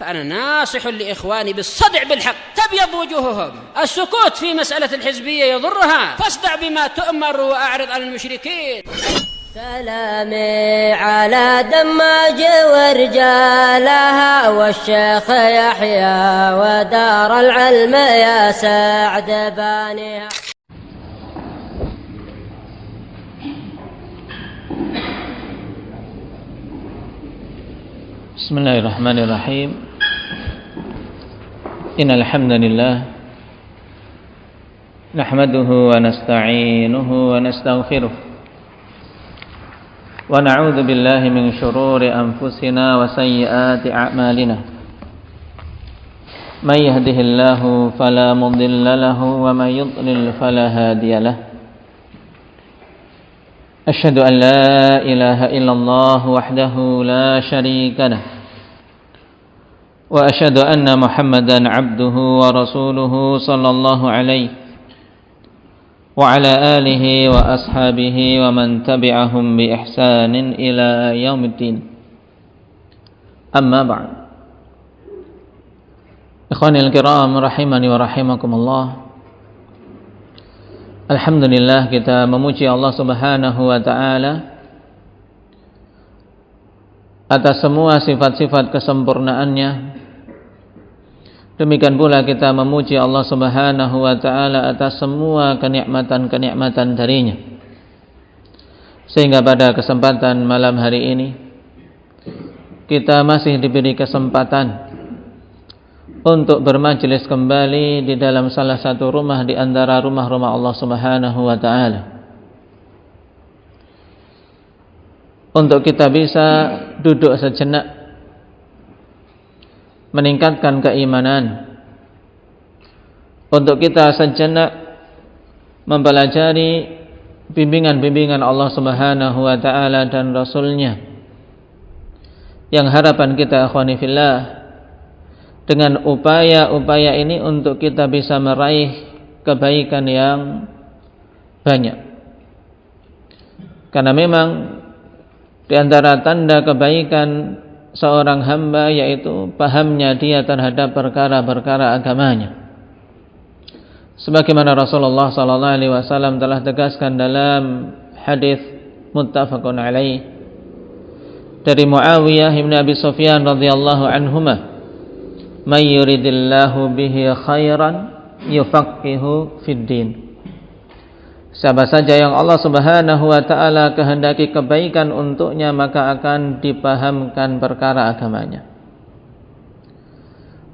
فأنا ناصح لإخواني بالصدع بالحق تبيض وجوههم. السكوت في مسألة الحزبية يضرها، فاصدع بما تؤمر وأعرض عن المشركين. سلامي على دماج ورجالها والشيخ يحيى ودار العلم يا سعد بانيها. Bismillahirrahmanirrahim. Innal hamdalillah nahmaduhu wa nasta'inuhu wa nastaghfiruh wa na'udzu billahi min shururi anfusina wa sayyiati a'malina. May yahdihillahu fala mudilla lahu wa may yudlil fala hadiya lahu. Asyhadu an la ilaha illallah wahdahu la syarika lah wa asyhadu anna Muhammadan abduhu wa rasuluhu sallallahu alaihi wa ala alihi wa ashabihi wa man tabi'ahum bi ihsanin ila yaumiddin. Amma ba'd. Ikhwanil kiram rahimani wa rahimakumullah. Alhamdulillah, kita memuji Allah Subhanahu wa ta'ala atas semua sifat-sifat kesempurnaannya. Demikian pula kita memuji Allah Subhanahu wa ta'ala atas semua kenikmatan-kenikmatan darinya. Sehingga pada kesempatan malam hari ini kita masih diberi kesempatan untuk bermajelis kembali di dalam salah satu rumah di antara rumah-rumah Allah Subhanahu wa ta'ala, untuk kita bisa duduk sejenak meningkatkan keimanan, untuk kita sejenak mempelajari bimbingan-bimbingan Allah Subhanahu wa ta'ala dan Rasulnya, yang harapan kita akhwani fillah, dengan upaya-upaya ini untuk kita bisa meraih kebaikan yang banyak. Karena memang di antara tanda kebaikan seorang hamba yaitu pahamnya dia terhadap perkara-perkara agamanya. Sebagaimana Rasulullah sallallahu alaihi wasallam telah tegaskan dalam hadis muttafaqun alaih dari Muawiyah bin Abi Sufyan radhiyallahu anhuma, may yuridillahu bihi khairan yufaqihu fid din. Siapa saja yang Allah Subhanahu wa ta'ala kehendaki kebaikan untuknya, maka akan dipahamkan perkara agamanya.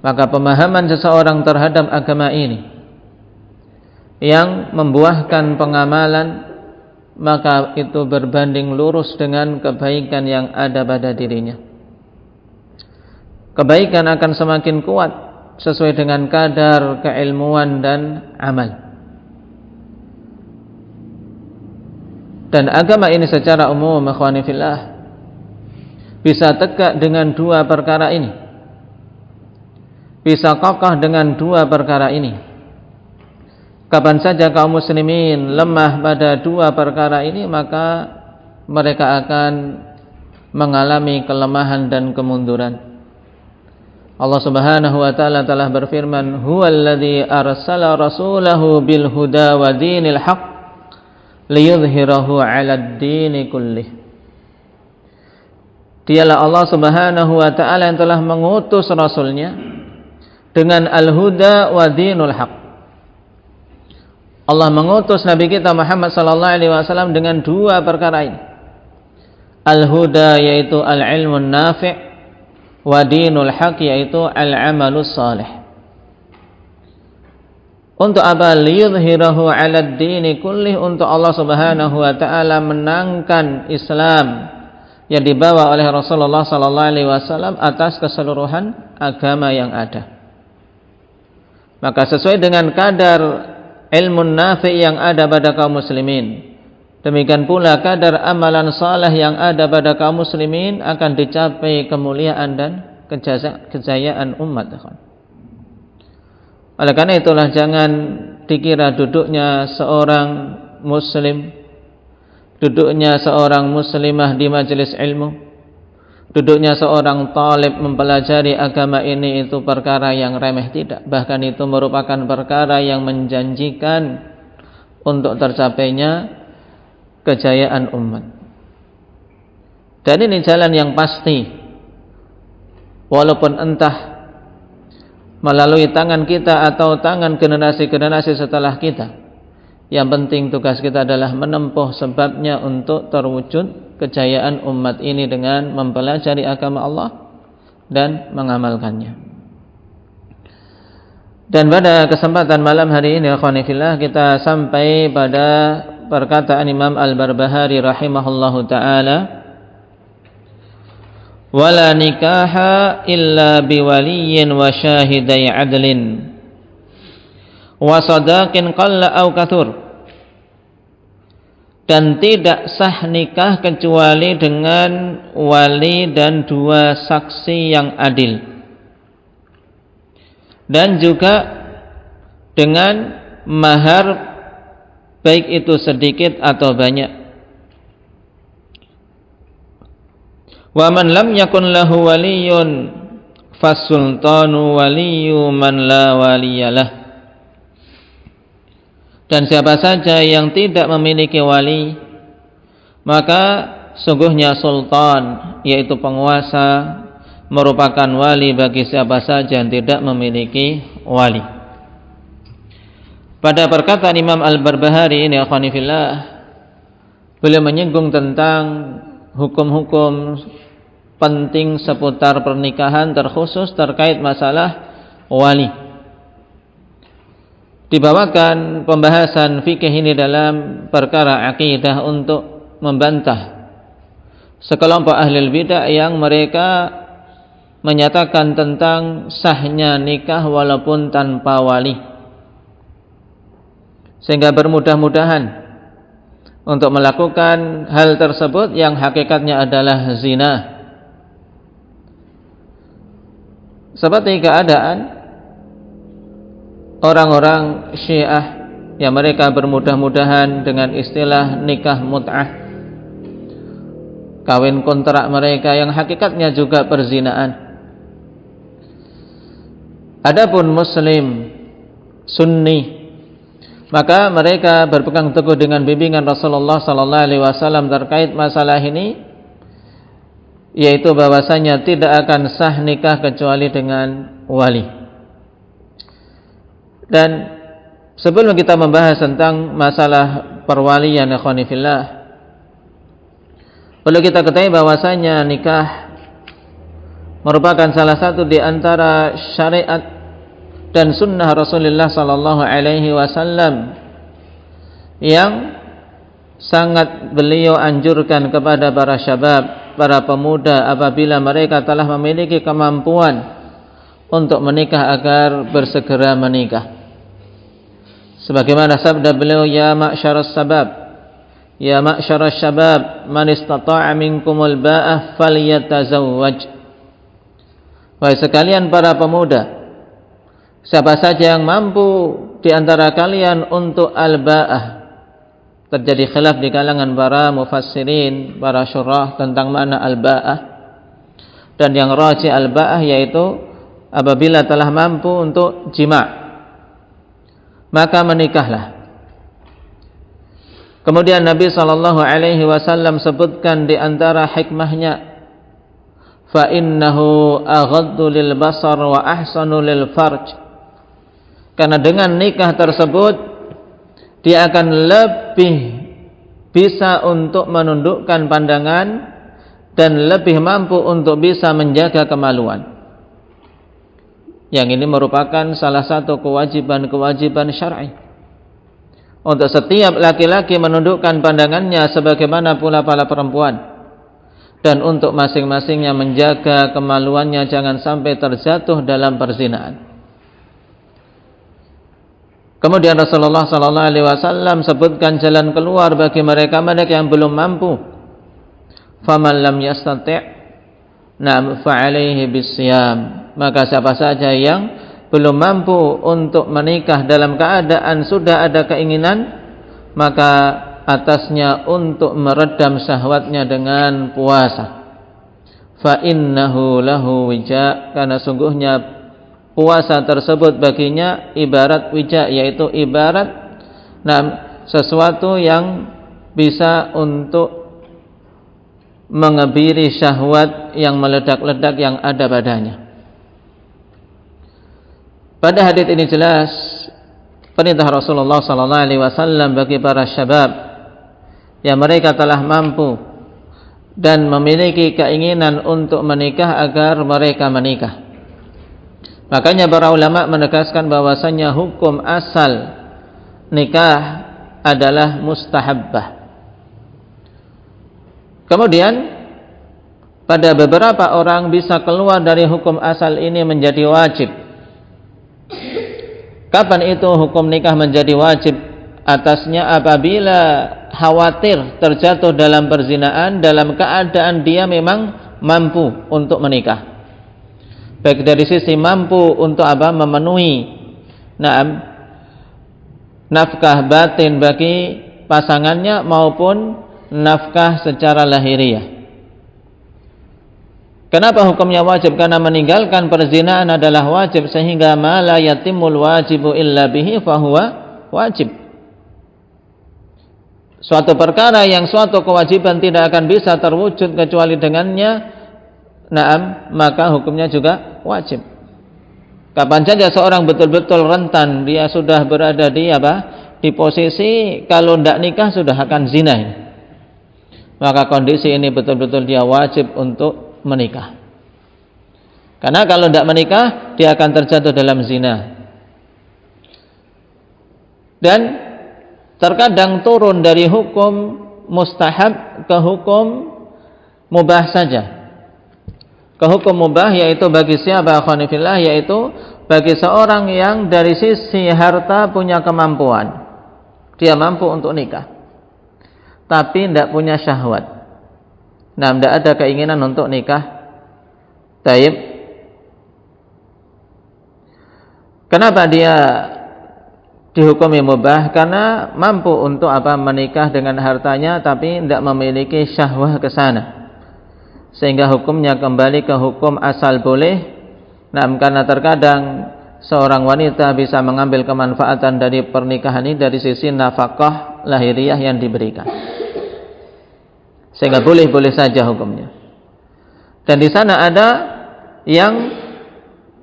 Maka pemahaman seseorang terhadap agama ini yang membuahkan pengamalan, maka itu berbanding lurus dengan kebaikan yang ada pada dirinya. Kebaikan akan semakin kuat sesuai dengan kadar keilmuan dan amal. Dan agama ini secara umum ikhwani fillah bisa tegak dengan dua perkara ini, bisa kokoh dengan dua perkara ini. Kapan saja kaum muslimin lemah pada dua perkara ini, maka mereka akan mengalami kelemahan dan kemunduran. Allah Subhanahu wa ta'ala telah berfirman, huwallazi arsala rasulahu bil huda wa dinil haqq liyudhhirahu 'alad dini kullih. Dialah Allah Subhanahu wa ta'ala yang telah mengutus rasulnya dengan al-huda wa dinul haqq. Allah mengutus Nabi kita Muhammad sallallahu alaihi wasallam dengan dua perkara ini. Al-huda yaitu al-ilmun nafi', wa dinul haq yaitu al-amalus salih. Untuk apa? Liyudhhirahu 'alad dini kullih, untuk Allah Subhanahu wa ta'ala menangkan Islam yang dibawa oleh Rasulullah sallallahu alaihi wasallam atas keseluruhan agama yang ada. Maka sesuai dengan kadar ilmu nafi' yang ada pada kaum muslimin, demikian pula kadar amalan saleh yang ada pada kaum muslimin akan dicapai kemuliaan dan kejayaan umat. Oleh karena itulah jangan dikira duduknya seorang muslim, duduknya seorang muslimah di majelis ilmu, duduknya seorang talib mempelajari agama ini itu perkara yang remeh, tidak. Bahkan itu merupakan perkara yang menjanjikan untuk tercapainya kejayaan umat. Dan ini jalan yang pasti, walaupun entah melalui tangan kita atau tangan generasi-generasi setelah kita. Yang penting tugas kita adalah menempuh sebabnya untuk terwujud kejayaan umat ini dengan mempelajari agama Allah dan mengamalkannya. Dan pada kesempatan malam hari ini, akhwani fillah, kita sampai pada perkataan Imam Al-Barbahari rahimahullahu ta'ala, wala nikaha illa biwaliyin wa syahidai adlin wa sadaqin qalla au kathur. Dan tidak sah nikah kecuali dengan wali dan 2 saksi yang adil, dan juga dengan mahar, baik itu sedikit atau banyak. Wa man lam yakun lahu waliyun fasultanu waliyu man la waliyalah. Dan siapa saja yang tidak memiliki wali, maka sungguhnya sultan, yaitu penguasa, merupakan wali bagi siapa saja yang tidak memiliki wali. Pada perkataan Imam Al-Barbahari ini, akhwani fillah, beliau menyinggung tentang hukum-hukum penting seputar pernikahan, terkhusus terkait masalah wali. Dibawakan pembahasan fikih ini dalam perkara akidah untuk membantah sekelompok ahli bidah yang mereka menyatakan tentang sahnya nikah walaupun tanpa wali, sehingga bermudah-mudahan untuk melakukan hal tersebut yang hakikatnya adalah zina. Seperti keadaan orang-orang Syiah yang mereka bermudah-mudahan dengan istilah nikah mut'ah, kawin kontrak mereka yang hakikatnya juga perzinaan. Adapun Muslim Sunni, maka mereka berpegang teguh dengan bimbingan Rasulullah sallallahu alaihi wasallam terkait masalah ini, yaitu bahwasanya tidak akan sah nikah kecuali dengan wali. Dan sebelum kita membahas tentang masalah perwalian, ikhwani fillah, perlu kita ketahui bahwasanya nikah merupakan salah satu di antara syariat dan sunnah Rasulullah sallallahu alaihi wasallam yang sangat beliau anjurkan kepada para syabab, para pemuda, apabila mereka telah memiliki kemampuan untuk menikah agar bersegera menikah. Sebagaimana sabda beliau, ya ma'syaras sabab, ya ma'syaras syabab, man istata'a minkumul ba'ah falyatazawwaj. Wahai sekalian para pemuda, siapa saja yang mampu di antara kalian untuk al-ba'ah. Terjadi khilaf di kalangan para mufassirin, para syurah tentang makna al-ba'ah. Dan yang rajih al-ba'ah yaitu apabila telah mampu untuk jima', maka menikahlah. Kemudian Nabi sallallahu alaihi wasallam sebutkan di antara hikmahnya, fa innahu aghaddu lil basar wa ahsanu lil farj. Karena dengan nikah tersebut dia akan lebih bisa untuk menundukkan pandangan dan lebih mampu untuk bisa menjaga kemaluan. Yang ini merupakan salah satu kewajiban-kewajiban syar'i untuk setiap laki-laki menundukkan pandangannya, sebagaimana pula para perempuan, dan untuk masing-masingnya menjaga kemaluannya jangan sampai terjatuh dalam perzinaan. Kemudian Rasulullah sallallahu alaihi wasallam sebutkan jalan keluar bagi mereka yang belum mampu. Faman lam yastati' na'am fa'alaihi bisyam. Maka siapa saja yang belum mampu untuk menikah dalam keadaan sudah ada keinginan, maka atasnya untuk meredam syahwatnya dengan puasa. fa innahu lahu wija, karena sungguhnya puasa tersebut baginya ibarat wija, yaitu ibarat sesuatu yang bisa untuk mengebiri syahwat yang meledak-ledak yang ada padanya. Pada hadits ini jelas perintah Rasulullah sallallahu alaihi wasallam bagi para syabab yang mereka telah mampu dan memiliki keinginan untuk menikah agar mereka menikah. Makanya para ulama menegaskan bahwasanya hukum asal nikah adalah mustahabbah. Kemudian pada beberapa orang bisa keluar dari hukum asal ini menjadi wajib. Kapan itu hukum nikah menjadi wajib atasnya? Apabila khawatir terjatuh dalam perzinaan dalam keadaan dia memang mampu untuk menikah, baik dari sisi mampu untuk memenuhi nafkah batin bagi pasangannya maupun nafkah secara lahiriah. Kenapa hukumnya wajib? Karena meninggalkan perzinaan adalah wajib, sehingga ma la yatimul wajibu illa bihi fahuwa wajib. Suatu perkara yang suatu kewajiban tidak akan bisa terwujud kecuali dengannya, maka hukumnya juga wajib. Kapan saja seorang betul-betul rentan, dia sudah berada di posisi kalau tidak nikah sudah akan zina ini, maka kondisi ini betul-betul dia wajib untuk menikah. Karena kalau tidak menikah dia akan terjatuh dalam zina. Dan terkadang turun dari hukum mustahab ke hukum mubah saja. Ke hukum mubah, yaitu bagi siapa khonifillah, yaitu bagi seorang yang dari sisi harta punya kemampuan, dia mampu untuk nikah, tapi tidak punya syahwat. Tidak ada keinginan untuk nikah. Taib. Kenapa dia dihukumi mubah? Karena mampu untuk menikah dengan hartanya, tapi tidak memiliki syahwah ke sana, sehingga hukumnya kembali ke hukum asal boleh. Karena terkadang seorang wanita bisa mengambil kemanfaatan dari pernikahan ini dari sisi nafkah lahiriah yang diberikan, sehingga boleh-boleh saja hukumnya. Dan di sana ada yang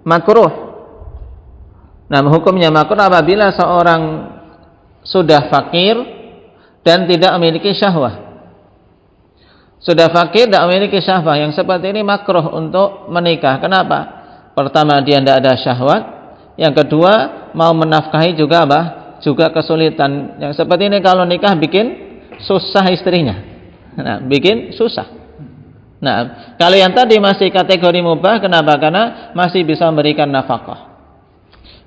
makruh. Hukumnya makruh apabila seorang sudah fakir dan tidak memiliki syahwah. Sudah fakir, tidak memiliki syahwah, yang seperti ini makruh untuk menikah. Kenapa? Pertama, dia tidak ada syahwat. Yang kedua, mau menafkahi juga juga kesulitan. Yang seperti ini kalau nikah bikin susah istrinya. Bikin susah. Kalau yang tadi masih kategori mubah, kenapa? Karena masih bisa memberikan nafkah.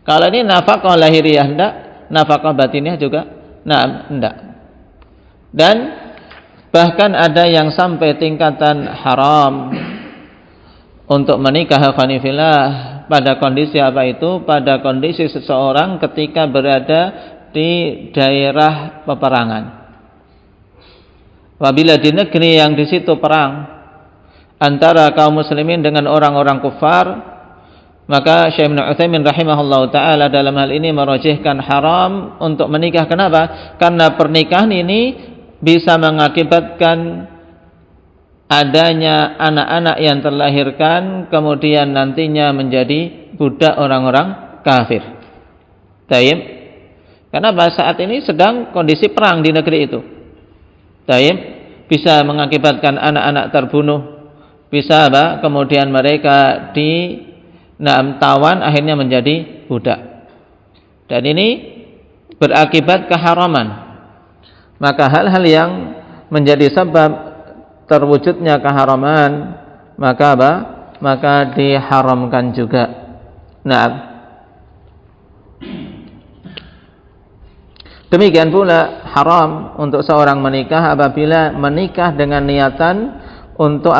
Kalau ini nafkah lahiriah enggak, nafkah batinnya juga enggak. Dan bahkan ada yang sampai tingkatan haram untuk menikah khonifillah pada kondisi itu? Pada kondisi seseorang ketika berada di daerah peperangan. Apabila di negeri yang di situ perang antara kaum muslimin dengan orang-orang kufar, maka Syekh Ibnu Utsaimin rahimahullahu taala dalam hal ini merajihkan haram untuk menikah. Kenapa? Karena pernikahan ini bisa mengakibatkan adanya anak-anak yang terlahirkan kemudian nantinya menjadi budak orang-orang kafir. Taib. Karena saat ini sedang kondisi perang di negeri itu. Taib, bisa mengakibatkan anak-anak terbunuh, bisa kemudian mereka tawan akhirnya menjadi budak. Dan ini berakibat keharaman. Maka hal-hal yang menjadi sebab terwujudnya keharaman, maka diharamkan juga. Demikian pula haram untuk seorang menikah apabila menikah dengan niatan untuk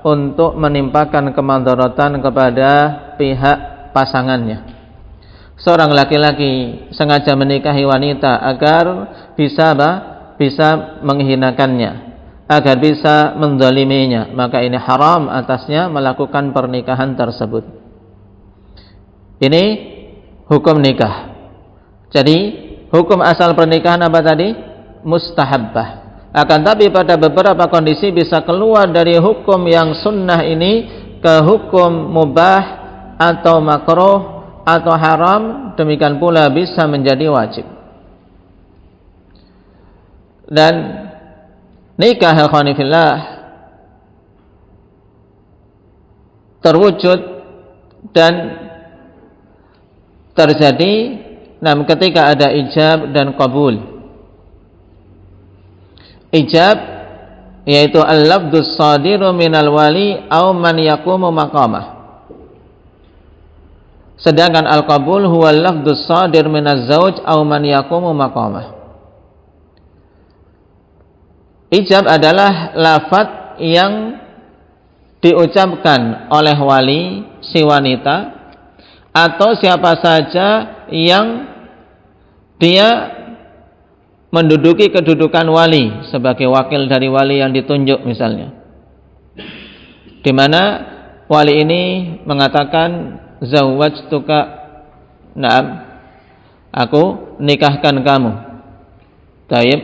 untuk menimpakan kemadharatan kepada pihak pasangannya. Seorang laki-laki sengaja menikahi wanita agar bisa menghinakannya, agar bisa menzaliminya, maka ini haram atasnya melakukan pernikahan tersebut. Ini hukum nikah. Jadi hukum asal pernikahan apa tadi? Mustahabbah. Akan tapi pada beberapa kondisi bisa keluar dari hukum yang sunnah ini ke hukum mubah atau makruh atau haram, demikian pula bisa menjadi wajib. Dan nikah ikhwani fillah terwujud dan terjadi ketika ada ijab dan qabul. Ijab yaitu al-lafdzus shadiru minal wali aw man yaqumu maqamah. Sedangkan al-qabul huwa al-lafdzus shadir minaz zauj aw man yaqumu maqamah. Ijab adalah lafaz yang diucapkan oleh wali si wanita atau siapa saja yang dia menduduki kedudukan wali sebagai wakil dari wali yang ditunjuk misalnya, di mana wali ini mengatakan zawwajtuka, na'am, aku nikahkan kamu, taib,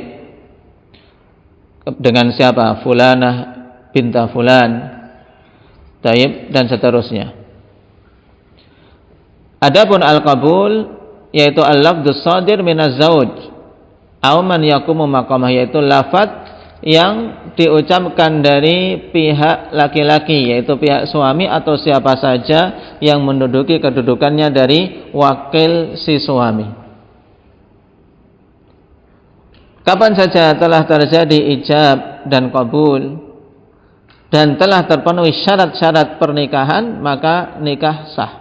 dengan siapa? Fulanah binta fulan, taib, dan seterusnya. Adapun al-qabul yaitu al-lafdzus shadir minaz zauj aw man yaqumu maqamah, yaitu lafaz yang diucapkan dari pihak laki-laki, yaitu pihak suami atau siapa saja yang menduduki kedudukannya dari wakil si suami. Kapan saja telah terjadi ijab dan qabul dan telah terpenuhi syarat-syarat pernikahan, maka nikah sah.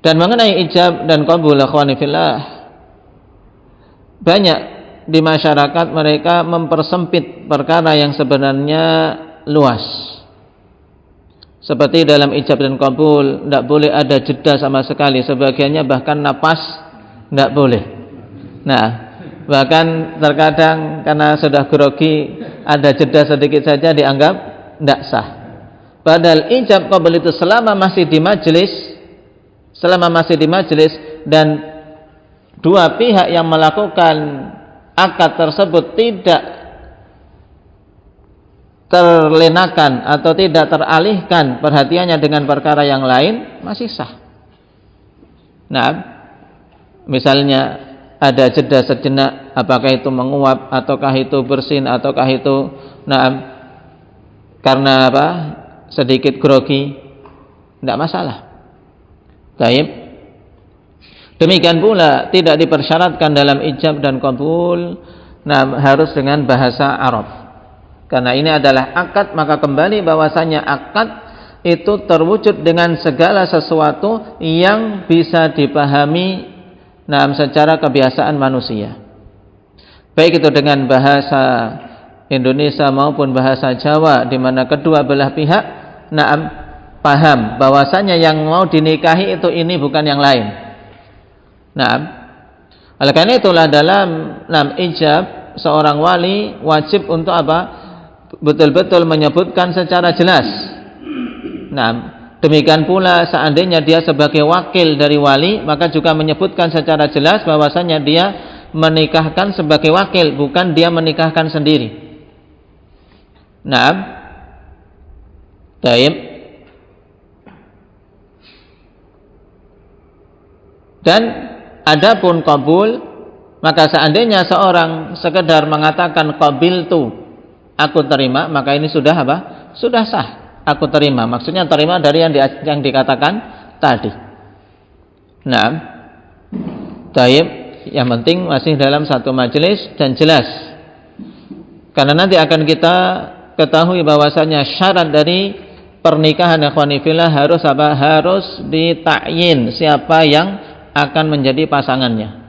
Dan mengenai ijab dan qabul, akhwani fillah, banyak di masyarakat mereka mempersempit perkara yang sebenarnya luas. Seperti dalam ijab dan qabul tidak boleh ada jeda sama sekali, sebagiannya bahkan napas tidak boleh. Nah, bahkan terkadang karena sudah grogi ada jeda sedikit saja dianggap tidak sah. Padahal ijab qabul itu selama masih di majelis dan dua pihak yang melakukan akad tersebut tidak terlenakan atau tidak teralihkan perhatiannya dengan perkara yang lain, masih sah. Nah, misalnya ada jeda sejenak, apakah itu menguap ataukah itu bersin ataukah itu karena apa? Sedikit grogi, tidak masalah. Baik. Demikian pula tidak dipersyaratkan dalam ijab dan qabul harus dengan bahasa Arab. Karena ini adalah akad, maka kembali bahwasanya akad itu terwujud dengan segala sesuatu yang bisa dipahami secara kebiasaan manusia. Baik itu dengan bahasa Indonesia maupun bahasa Jawa, di mana kedua belah pihak paham bahwasanya yang mau dinikahi itu ini bukan yang lain. Oleh karena itulah dalam ijab seorang wali wajib untuk apa? Betul-betul menyebutkan secara jelas. Demikian pula seandainya dia sebagai wakil dari wali, maka juga menyebutkan secara jelas bahwasanya dia menikahkan sebagai wakil, bukan dia menikahkan sendiri. Baik. Dan adapun qabul, maka seandainya seorang sekedar mengatakan qabiltu, aku terima, maka ini sudah apa? Sudah sah. Aku terima. Maksudnya terima dari yang dikatakan tadi. Taib, yang penting masih dalam satu majelis dan jelas. Karena nanti akan kita ketahui bahwasanya syarat dari pernikahan ikhwani fillah harus apa? Harus ditakyin siapa yang akan menjadi pasangannya.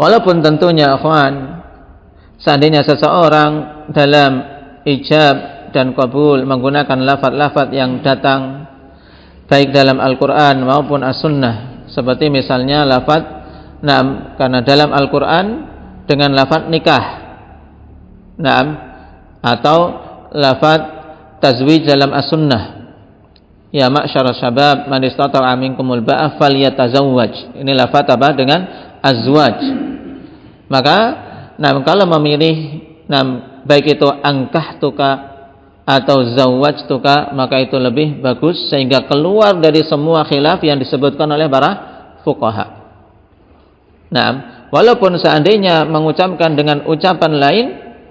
Walaupun tentunya ikhwan, seandainya seseorang dalam ijab dan qabul menggunakan lafaz-lafaz yang datang baik dalam Al-Quran maupun As-Sunnah, seperti misalnya lafaz karena dalam Al-Qur'an dengan lafaz nikah. Atau lafaz tazwij dalam As-Sunnah. Ya ma'syarasy syabab man istata'a minkumul ba'a falyatazawwaj. Ini lafaz apa? Dengan azwaj. Maka kalau memilih baik itu angkahtuka atau zawwajtuka, maka itu lebih bagus sehingga keluar dari semua khilaf yang disebutkan oleh para fuqaha. Walaupun seandainya mengucapkan dengan ucapan lain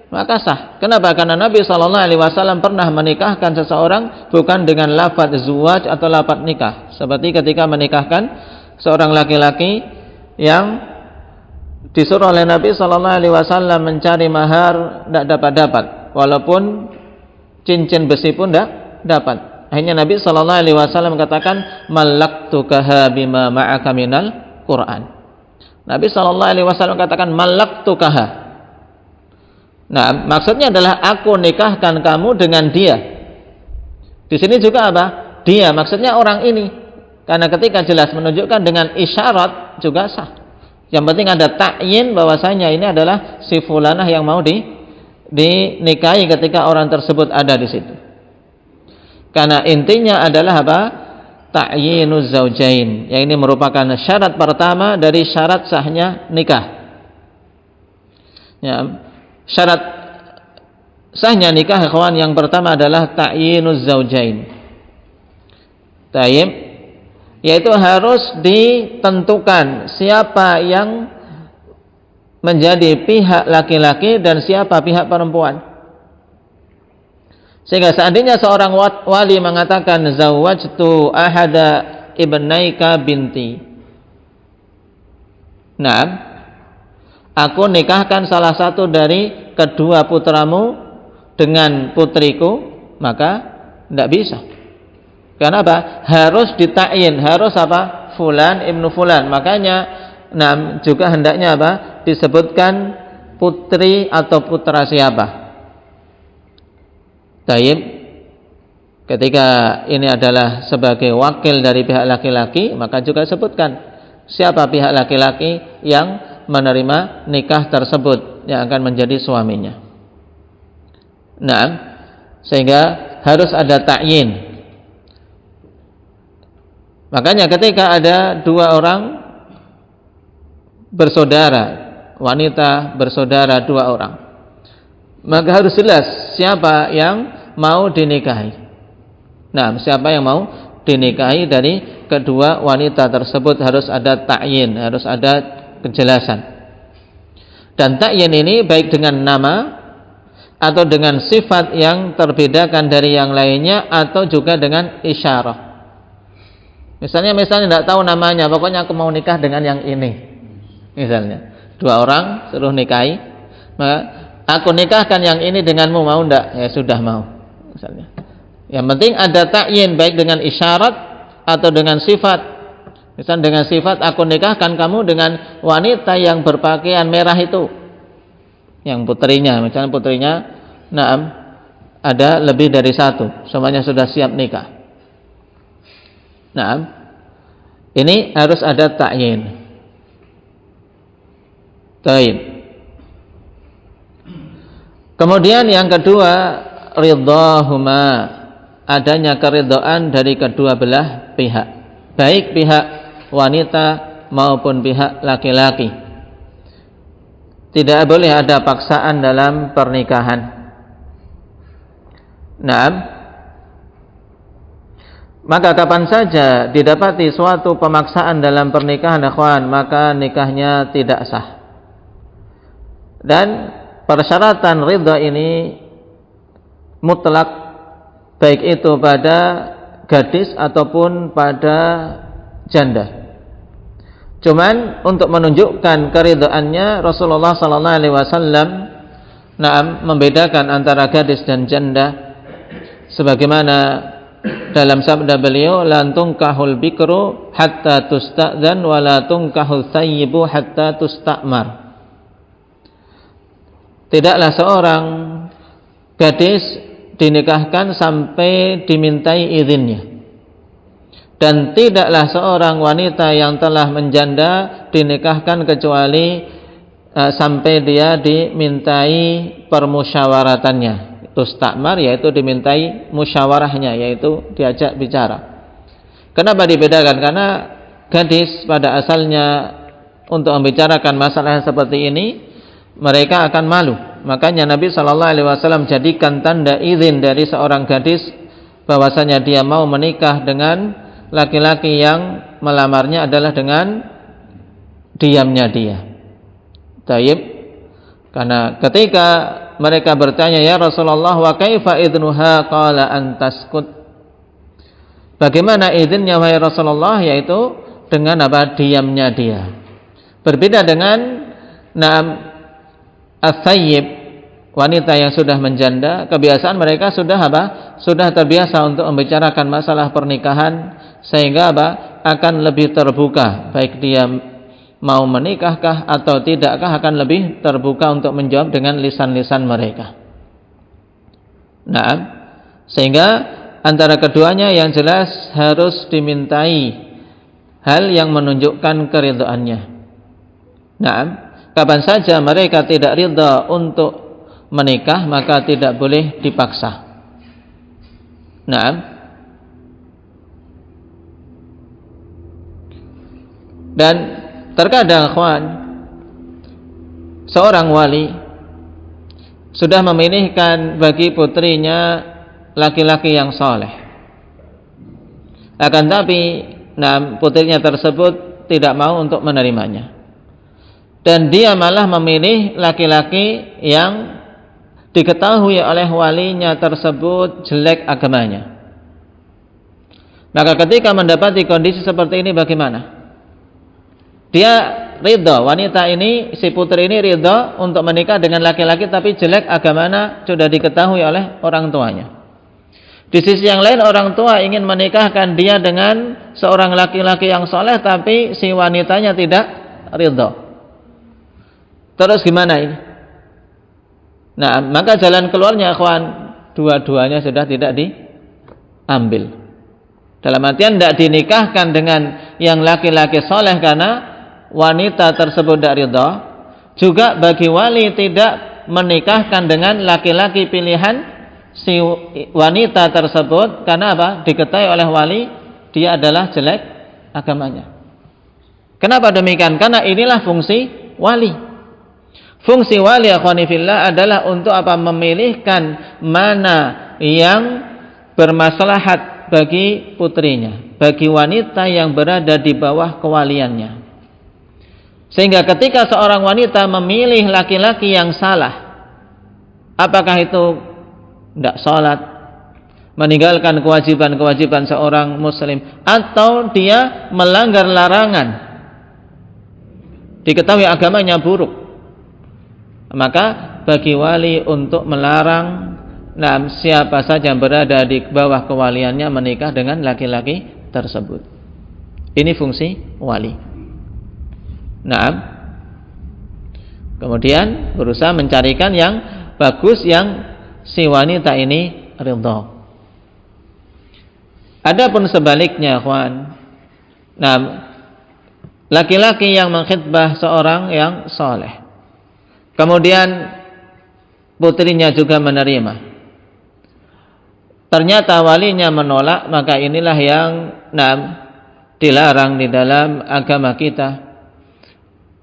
maka sah. Kenapa? Karena Nabi SAW pernah menikahkan seseorang bukan dengan lafaz zuwaj atau lafaz nikah. Seperti ketika menikahkan seorang laki-laki yang disuruh oleh Nabi SAW mencari mahar, tidak dapat-dapat. Walaupun cincin besi pun tidak dapat. Akhirnya Nabi SAW katakan, malaktukaha bima ma'aka minal Qur'an. Nabi SAW katakan, malaktukaha. Maksudnya adalah aku nikahkan kamu dengan dia. Di sini juga apa? Dia, maksudnya orang ini. Karena ketika jelas menunjukkan dengan isyarat juga sah. Yang penting ada ta'yin bahwasanya ini adalah si fulanah yang mau dinikahi ketika orang tersebut ada di situ. Karena intinya adalah apa? Ta'yinuz zaujain. Yang ini merupakan syarat pertama dari syarat sahnya nikah. Syarat sahnya nikah ikhwan yang pertama adalah ta'yinuz zaujain. Tayyib, yaitu harus ditentukan siapa yang menjadi pihak laki-laki dan siapa pihak perempuan. Sehingga seandainya seorang wali mengatakan zawwajtu ahada ibnaika binti. Aku nikahkan salah satu dari kedua putramu dengan putriku, maka tidak bisa. Kenapa? Harus ditakyin, harus apa? Fulan ibnu fulan. Makanya juga hendaknya apa? Disebutkan putri atau putra siapa. Tayyib. Ketika ini adalah sebagai wakil dari pihak laki-laki, maka juga sebutkan siapa pihak laki-laki yang menerima nikah tersebut yang akan menjadi suaminya. Sehingga harus ada ta'yin. Makanya ketika ada dua orang bersaudara, wanita bersaudara dua orang, maka harus jelas siapa yang mau dinikahi. Siapa yang mau dinikahi dari kedua wanita tersebut harus ada ta'yin, harus ada kejelasan. Dan ta'yin ini baik dengan nama atau dengan sifat yang terbedakan dari yang lainnya atau juga dengan isyarah. Misalnya tidak tahu namanya, pokoknya aku mau nikah dengan yang ini. Misalnya, dua orang suruh nikahi, maka aku nikahkan yang ini denganmu, mau enggak? Ya sudah mau. Misalnya. Yang penting ada ta'yin baik dengan isyarat atau dengan sifat. Misalnya dengan sifat aku nikahkan kamu dengan wanita yang berpakaian merah itu, yang putrinya, misalnya putrinya, ada lebih dari satu, semuanya sudah siap nikah. Ini harus ada ta'yin. Taib. Kemudian yang kedua, ridhahuma, adanya keridhaan dari kedua belah pihak, baik pihak wanita maupun pihak laki-laki. Tidak boleh ada paksaan dalam pernikahan. Maka kapan saja didapati suatu pemaksaan dalam pernikahan, ikhwan, maka nikahnya tidak sah. Dan persyaratan ridha ini mutlak, baik itu pada gadis ataupun pada janda. Cuman untuk menunjukkan keridhaannya, Rasulullah SAW membedakan antara gadis dan janda, sebagaimana dalam sabda beliau, la tunkahul bikru hatta tusta'dzan wa la tunkahul thayyibu hatta tustamar. Tidaklah seorang gadis dinikahkan sampai dimintai izinnya, Dan tidaklah seorang wanita yang telah menjanda dinikahkan kecuali sampai dia dimintai permusyawaratannya. Tustakmar, yaitu dimintai musyawarahnya, yaitu diajak bicara. Kenapa dibedakan? Karena gadis pada asalnya untuk membicarakan masalah seperti ini mereka akan malu. Makanya Nabi SAW jadikan tanda izin dari seorang gadis bahwasanya dia mau menikah dengan laki-laki yang melamarnya adalah dengan diamnya dia. Taib. Karena ketika mereka bertanya, ya Rasulullah, wa kaifa idnuha, qala antaskut. Bagaimana izinnya wahai Rasulullah? Yaitu dengan apa? Diamnya dia. Berbeda dengan as-sayyib, wanita yang sudah menjanda, kebiasaan mereka sudah apa? Sudah terbiasa untuk membicarakan masalah pernikahan, sehingga apa? Akan lebih terbuka, baik dia mau menikahkah atau tidakkah, akan lebih terbuka untuk menjawab dengan lisan-lisan mereka. Nah, sehingga antara keduanya yang jelas harus dimintai hal yang menunjukkan keridhaannya. Nah, kapan saja mereka tidak ridha untuk menikah, maka tidak boleh dipaksa. Nah, dan terkadang ikhwan, seorang wali sudah memilihkan bagi putrinya laki-laki yang saleh. Akan tapi putrinya tersebut tidak mau untuk menerimanya. Dan dia malah memilih laki-laki yang diketahui oleh walinya tersebut jelek agamanya. Maka ketika mendapati kondisi seperti ini bagaimana? Dia ridha, wanita ini, si putri ini ridha untuk menikah dengan laki-laki tapi jelek agamanya, sudah diketahui oleh orang tuanya. Di sisi yang lain, orang tua ingin menikahkan dia dengan seorang laki-laki yang soleh, tapi si wanitanya tidak ridha. Terus gimana ini? Nah, maka jalan keluarnya ikhwan, dua-duanya sudah tidak diambil. Dalam artian tidak dinikahkan dengan yang laki-laki soleh karena wanita tersebut tidak ridha. Juga bagi wali tidak menikahkan dengan laki-laki pilihan si wanita tersebut karena apa? Diketahui oleh wali dia adalah jelek agamanya. Kenapa demikian? Karena inilah fungsi wali. Fungsi wali akhwani fillah adalah untuk apa? Memilihkan mana yang bermaslahat bagi putrinya, bagi wanita yang berada di bawah kewaliannya. Sehingga ketika seorang wanita memilih laki-laki yang salah, apakah itu tidak sholat, meninggalkan kewajiban-kewajiban seorang muslim, atau dia melanggar larangan, diketahui agamanya buruk, maka bagi wali untuk melarang siapa saja yang berada di bawah kewaliannya menikah dengan laki-laki tersebut. Ini fungsi wali. Nah, kemudian berusaha mencarikan yang bagus yang si wanita ini ridha. Adapun sebaliknya, ikhwan, laki-laki yang mengkhitbah seorang yang saleh, kemudian putrinya juga menerima, ternyata walinya menolak, maka inilah yang dilarang di dalam agama kita.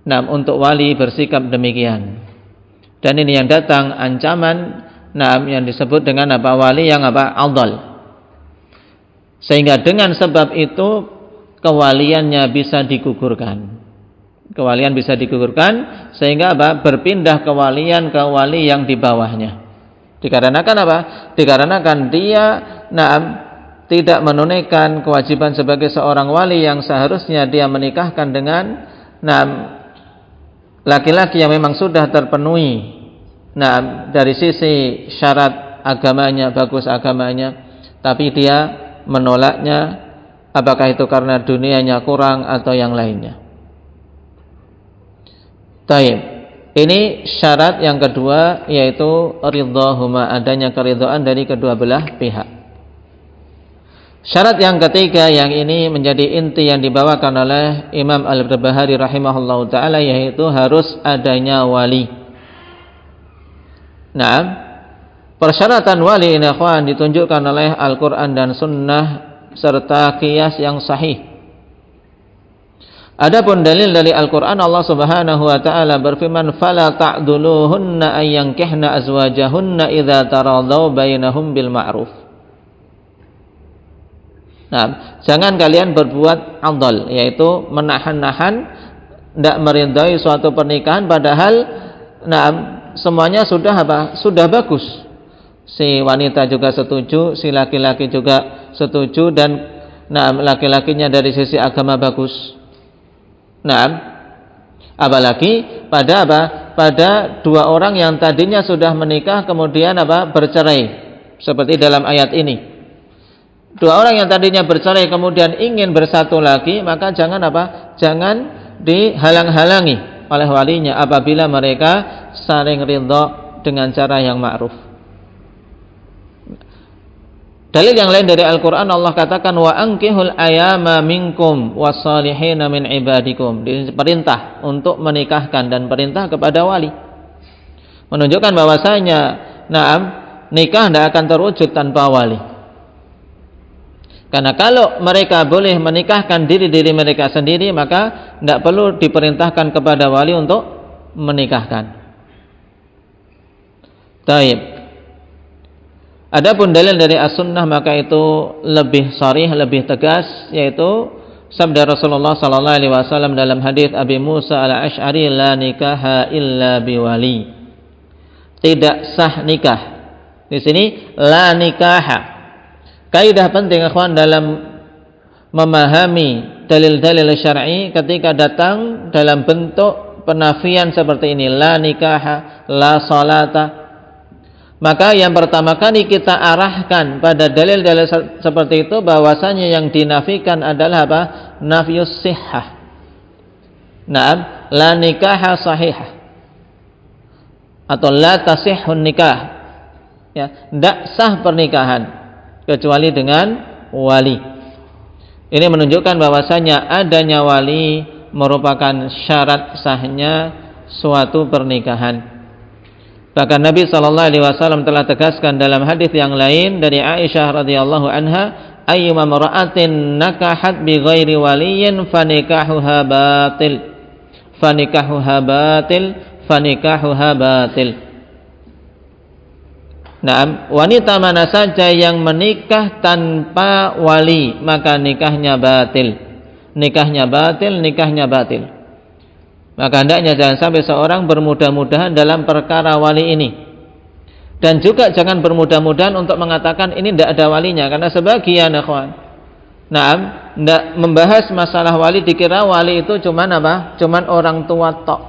Untuk wali bersikap demikian. Dan ini yang datang ancaman yang disebut dengan apa? Wali yang apa? Adal. Sehingga dengan sebab itu kewaliannya bisa digugurkan. Kewalian bisa digugurkan sehingga apa? Berpindah kewalian ke wali yang di bawahnya. Dikarenakan apa? Dikarenakan dia tidak menunaikan kewajiban sebagai seorang wali yang seharusnya dia menikahkan dengan laki-laki yang memang sudah terpenuhi dari sisi syarat agamanya, bagus agamanya, tapi dia menolaknya, apakah itu karena dunianya kurang atau yang lainnya. Taib. Ini syarat yang kedua, yaitu ridhahuma, adanya keridhaan dari kedua belah pihak. Syarat yang ketiga yang ini menjadi inti yang dibawakan oleh Imam Al-Barbahari rahimahullahu taala, yaitu harus adanya wali. Nah, persyaratan wali ini ikhwan ditunjukkan oleh Al-Qur'an dan Sunnah serta qiyas yang sahih. Adapun dalil dari Al-Qur'an, Allah Subhanahu wa taala berfirman, "Fala ta'duluhunna ayyankihna azwajahunna idza taradaw bainahum bil ma'ruf." Nah, jangan kalian berbuat adl, yaitu menahan-nahan, tidak meridai suatu pernikahan padahal semuanya sudah sudah bagus. Si wanita juga setuju, si laki-laki juga setuju, dan laki-lakinya dari sisi agama bagus. Apalagi pada dua orang yang tadinya sudah menikah kemudian bercerai, seperti dalam ayat ini. Dua orang yang tadinya bercerai kemudian ingin bersatu lagi, maka jangan dihalang-halangi oleh walinya apabila mereka saling ridha dengan cara yang ma'ruf. Dalil yang lain dari Al-Qur'an, Allah katakan, wa ankihul ayama minkum wassalihina min ibadikum. Diperintah untuk menikahkan dan perintah kepada wali, menunjukkan bahwasanya nikah tidak akan terwujud tanpa wali. Karena kalau mereka boleh menikahkan diri mereka sendiri, maka tidak perlu diperintahkan kepada wali untuk menikahkan. Taib. Adapun dalil dari as-sunnah, maka itu lebih sharih, lebih tegas, yaitu sabda Rasulullah sallallahu alaihi wasallam dalam hadis Abi Musa al-Asy'ari, la nikaha illa biwali. Tidak sah nikah. Di sini la nikaha. Kaidah penting ikhwan dalam memahami dalil-dalil syar'i ketika datang dalam bentuk penafian seperti ini, la nikaha, la salata, maka yang pertama kali kita arahkan pada dalil-dalil seperti itu bahwasanya yang dinafikan adalah nafyus sihhah. La nikaha sahihah atau la tasihhun nikah, ya, tidak sah pernikahan kecuali dengan wali. Ini menunjukkan bahwasanya adanya wali merupakan syarat sahnya suatu pernikahan. Bahkan Nabi sallallahu alaihi wasallam telah tegaskan dalam hadis yang lain dari Aisyah radhiyallahu anha, ayyuma mar'atin nakahat bi ghairi waliyyin fanikahuha batil. Fanikahuha batil, fanikahuha batil. Wanita mana saja yang menikah tanpa wali, maka nikahnya batil. Nikahnya batil, nikahnya batil. Maka hendaknya jangan sampai seorang bermudah-mudahan dalam perkara wali ini. Dan juga jangan bermudah-mudahan untuk mengatakan ini tidak ada walinya, karena sebagian ikhwan tidak membahas masalah wali, dikira wali itu cuman orang tua tok.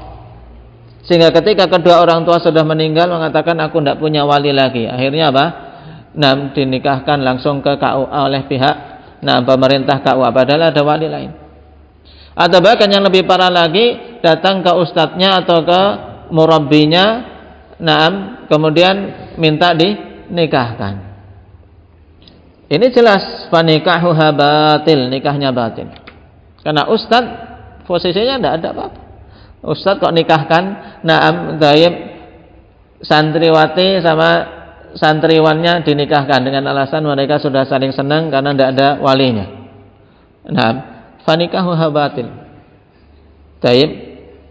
Sehingga ketika kedua orang tua sudah meninggal mengatakan aku tidak punya wali lagi. Akhirnya dinikahkan langsung ke KUA oleh pihak pemerintah KUA, padahal ada wali lain. Atau bahkan yang lebih parah lagi, datang ke ustadznya atau ke murabbinya, kemudian minta dinikahkan. Ini jelas fanikahuha batil, nikahnya batil. Karena ustadz posisinya tidak ada apa-apa. Ustadz kok nikahkan santriwati sama santriwannya dinikahkan dengan alasan mereka sudah saling senang karena tidak ada walinya. Fanikahuha batil.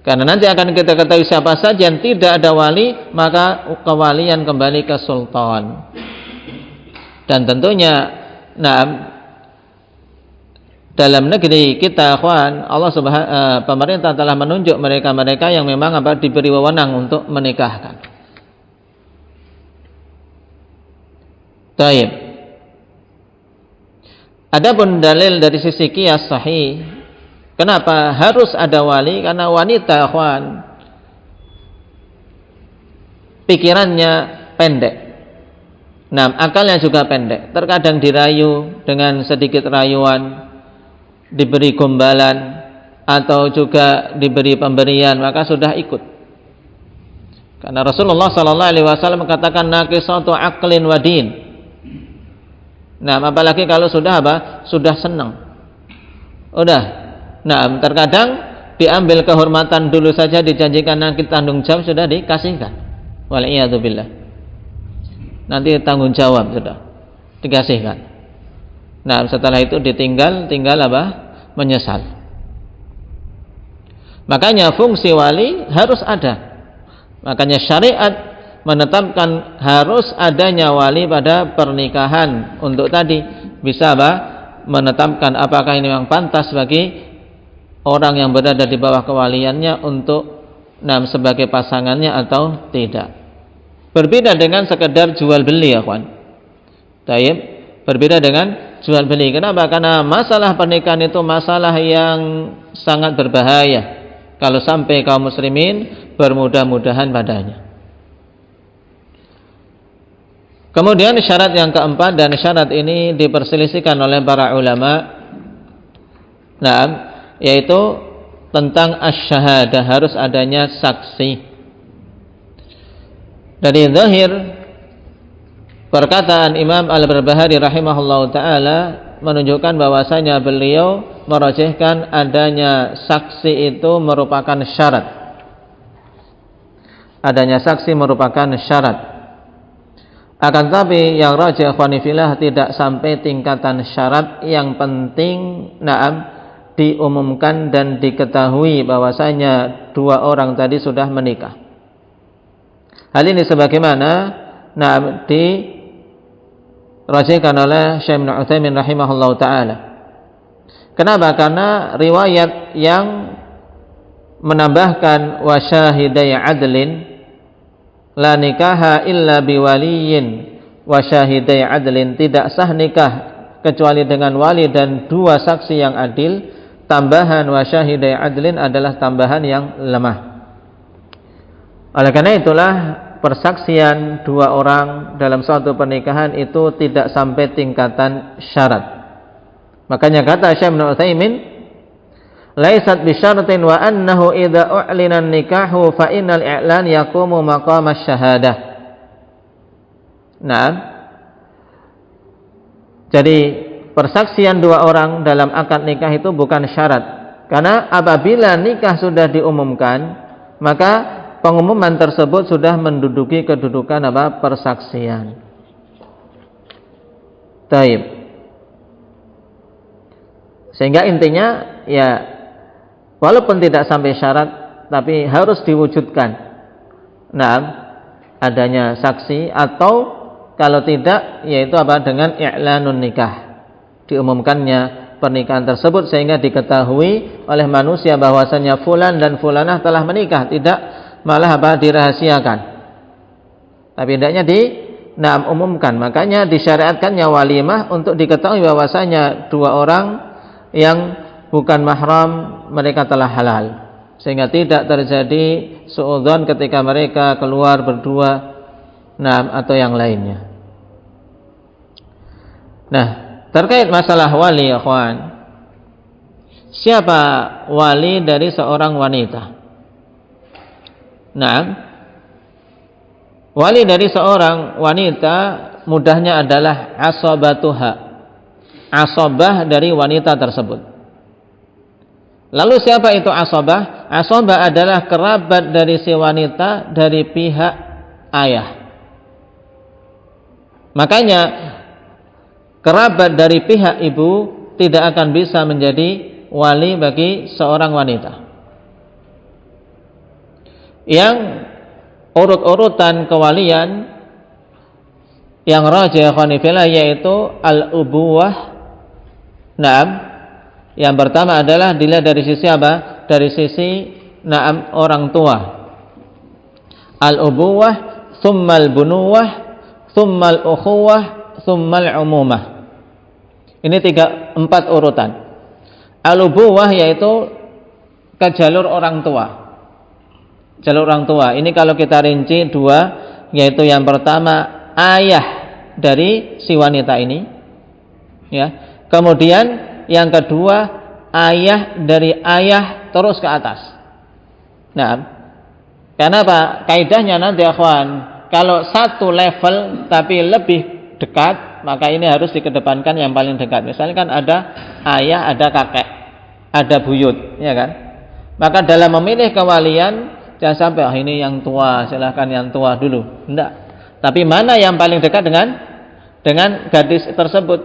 Karena nanti akan kita ketahui siapa saja yang tidak ada wali, maka kewalian kembali ke sultan. Dan tentunya dalam negeri kita, ikhwan, pemerintah telah menunjuk mereka-mereka yang memang diberi wewenang untuk menikahkan. Taib. Adapun dalil dari sisi qiyas sahih, kenapa harus ada wali? Karena wanita, ikhwan, pikirannya pendek. Akalnya juga pendek. Terkadang dirayu dengan sedikit rayuan, diberi gombalan, atau juga diberi pemberian, maka sudah ikut. Karena Rasulullah sallallahu alaihi wasallam mengatakan naqisatu aqlin wa din. Nah, apalagi kalau sudah apa? Sudah senang. Udah. Nah, terkadang diambil kehormatan dulu saja, dijanjikan nanti tanggung jawab sudah dikasihkan. Wal'iyadzubillah. Nanti tanggung jawab sudah dikasihkan. Nah, setelah itu tinggal apa? Menyesal. Makanya fungsi wali harus ada. Makanya syariat menetapkan harus adanya wali pada pernikahan untuk tadi bisa apa? Menetapkan apakah ini memang pantas bagi orang yang berada di bawah kewaliannya untuk sebagai pasangannya atau tidak. Berbeda dengan sekedar jual beli ya kawan. Taib, berbeda dengan jual beli. Kenapa? Karena masalah pernikahan itu masalah yang sangat berbahaya kalau sampai kaum muslimin bermudah-mudahan padanya. Kemudian syarat yang keempat, dan syarat ini diperselisihkan oleh para ulama, yaitu tentang asy-syahadah, harus adanya saksi. Dari zahir perkataan Imam Al-Barbahari rahimahullahu taala menunjukkan bahwasanya beliau merajihkan adanya saksi itu merupakan syarat. Adanya saksi merupakan syarat. Akan tetapi yang rajih ikhwani fillah tidak sampai tingkatan syarat, yang penting diumumkan dan diketahui bahwasanya dua orang tadi sudah menikah. Hal ini sebagaimana dirajihkan oleh Syekh Ibnu Utsaimin rahimahullahu taala. Kenapa? Karena riwayat yang menambahkan wa syahidai adlin la nikaha illa biwaliyin wa syahidai adlin, tidak sah nikah kecuali dengan wali dan dua saksi yang adil. Tambahan wa syahidai adlin adalah tambahan yang lemah. Oleh karena itulah persaksian dua orang dalam suatu pernikahan itu tidak sampai tingkatan syarat. Makanya kata Syekh Ibnu Utsaimin, laisat bisyaratin wa annahu idza u'lina nikahu fa innal i'lan yaqumu maqam asy-syahadah. Nah, jadi persaksian dua orang dalam akad nikah itu bukan syarat. Karena apabila nikah sudah diumumkan, maka pengumuman tersebut sudah menduduki kedudukan apa? Persaksian. Taib. Sehingga intinya ya walaupun tidak sampai syarat tapi harus diwujudkan. Nah, adanya saksi, atau kalau tidak yaitu apa? Dengan i'lanun nikah. Diumumkannya pernikahan tersebut sehingga diketahui oleh manusia bahwasanya fulan dan fulanah telah menikah, tidak malah apa? Dirahasiakan. Tapi hendaknya umumkan. Makanya disyariatkannya walimah untuk diketahui bahwasanya dua orang yang bukan mahram mereka telah halal, sehingga tidak terjadi suudzon ketika mereka keluar berdua atau yang lainnya. Nah, terkait masalah wali ya kawan, siapa wali dari seorang wanita? Nah, wali dari seorang wanita mudahnya adalah asabatuha, asabah dari wanita tersebut. Lalu siapa itu asabah? Asabah adalah kerabat dari si wanita dari pihak ayah. Makanya kerabat dari pihak ibu tidak akan bisa menjadi wali bagi seorang wanita. Yang urut-urutan kewalian yang rajih khonifillah yaitu al-ubuwah. Yang pertama adalah dilihat dari sisi apa? Dari sisi orang tua. Al-ubuwah, tsummal bunuwah, tsummal ukhuwah, tsummal umumah. Ini 4 urutan. Al-ubuwah yaitu ke jalur orang tua. Jalur orang tua. Ini kalau kita rinci 2, yaitu yang pertama ayah dari si wanita ini. Ya. Kemudian yang kedua ayah dari ayah terus ke atas. Nah, karena apa? Kaidahnya nanti akhwan, kalau satu level tapi lebih dekat maka ini harus dikedepankan yang paling dekat. Misalnya kan ada ayah, ada kakek, ada buyut, ya kan? Maka dalam memilih kewalian jangan sampai ini yang tua, silahkan yang tua dulu. Enggak. Tapi mana yang paling dekat dengan gadis tersebut?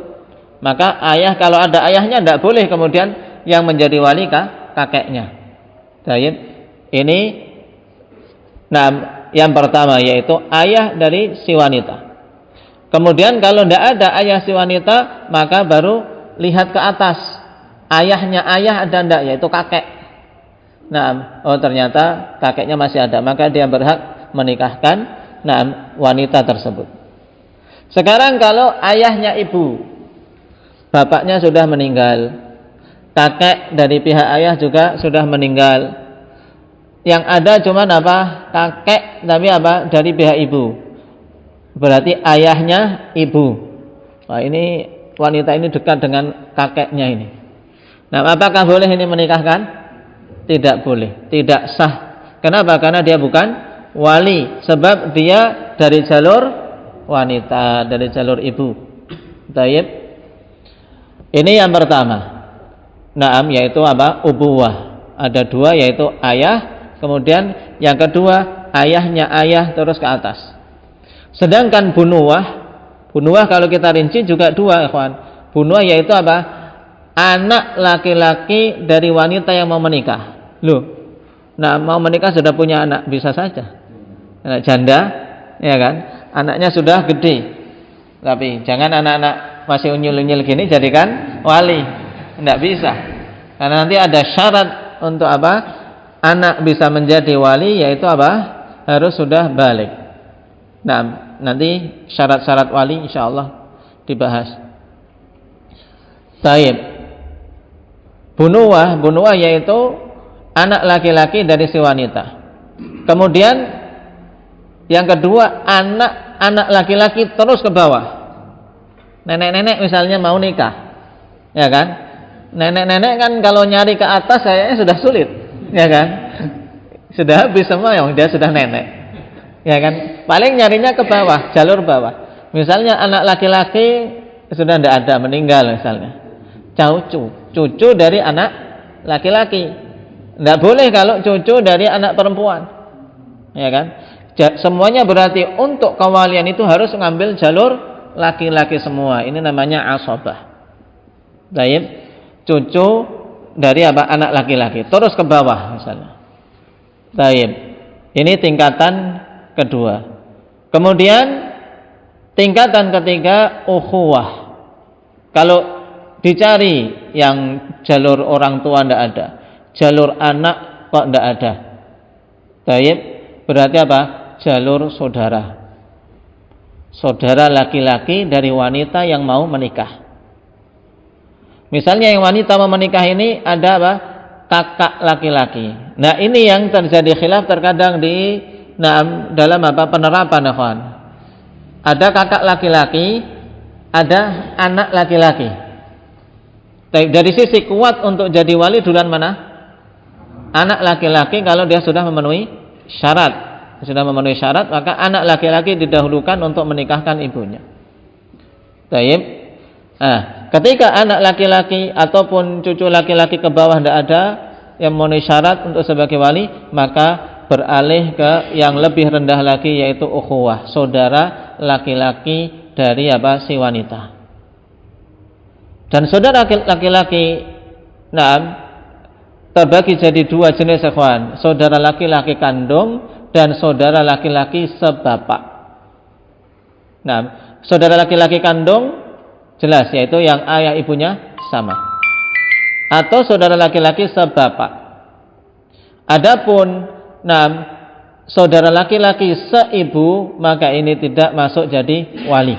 Maka ayah, kalau ada ayahnya tidak boleh kemudian yang menjadi wali kakeknya. Baik. Ini yang pertama yaitu ayah dari si wanita. Kemudian kalau tidak ada ayah si wanita, maka baru lihat ke atas. Ayahnya ayah ada tidak, yaitu kakek. Ternyata kakeknya masih ada, maka dia berhak menikahkan wanita tersebut. Sekarang kalau ayahnya ibu, bapaknya sudah meninggal, kakek dari pihak ayah juga sudah meninggal, yang ada cuma kakek tapi dari pihak ibu, berarti ayahnya ibu. Wah, ini wanita ini dekat dengan kakeknya ini. Apakah boleh ini menikahkan? Tidak boleh, tidak sah. Kenapa? Karena dia bukan wali, sebab dia dari jalur wanita, dari jalur ibu. Baik. Ini yang pertama. Yaitu ubuwah. Ada dua, yaitu ayah, kemudian yang kedua ayahnya ayah terus ke atas. Sedangkan bunuwah kalau kita rinci juga dua, ikhwan. Bunuwah yaitu anak laki-laki dari wanita yang mau menikah. Mau menikah sudah punya anak, bisa saja anak janda, ya kan, anaknya sudah gede, tapi jangan anak-anak masih unyil-unyil gini jadikan wali, tidak bisa, karena nanti ada syarat untuk anak bisa menjadi wali, yaitu harus sudah balik. Nanti syarat-syarat wali insyaallah dibahas. Taib. Bunuwah yaitu anak laki-laki dari si wanita. Kemudian yang kedua anak laki-laki terus ke bawah. Nenek-nenek misalnya mau nikah, ya kan? Nenek-nenek kan kalau nyari ke atas kayaknya sudah sulit, ya kan? Sudah habis semua yang dia sudah nenek, ya kan? Paling nyarinya ke bawah, jalur bawah. Misalnya anak laki-laki sudah tidak ada, meninggal misalnya. Cucu dari anak laki-laki. Tidak boleh kalau cucu dari anak perempuan, ya kan? Semuanya berarti untuk kewalian itu harus mengambil jalur laki-laki semua. Ini namanya asabah. Baik, cucu dari anak laki-laki terus ke bawah misalnya. Baik, ini tingkatan kedua. Kemudian tingkatan ketiga ukhuwah. Kalau dicari yang jalur orang tua tidak ada, jalur anak kok tidak ada. Baik, berarti jalur saudara. Saudara laki-laki dari wanita yang mau menikah. Misalnya yang wanita mau menikah ini ada kakak laki-laki. Ini yang terjadi khilaf terkadang di dalam penerapan, ikhwan. Ada kakak laki-laki, ada anak laki-laki. Dari sisi kuat untuk jadi wali duluan mana? Anak laki-laki kalau dia sudah memenuhi syarat. Sudah memenuhi syarat, maka anak laki-laki didahulukan untuk menikahkan ibunya. Baik. Ketika anak laki-laki ataupun cucu laki-laki ke bawah tidak ada yang memenuhi syarat untuk sebagai wali, maka beralih ke yang lebih rendah lagi, yaitu ukhuwah, saudara laki-laki dari si wanita. Dan saudara laki-laki terbagi jadi dua jenis, ikhwan. Saudara laki-laki kandung dan saudara laki-laki sebapak. Saudara laki-laki kandung jelas, yaitu yang ayah ibunya sama. Atau saudara laki-laki sebapak. Adapun saudara laki-laki seibu, maka ini tidak masuk jadi wali.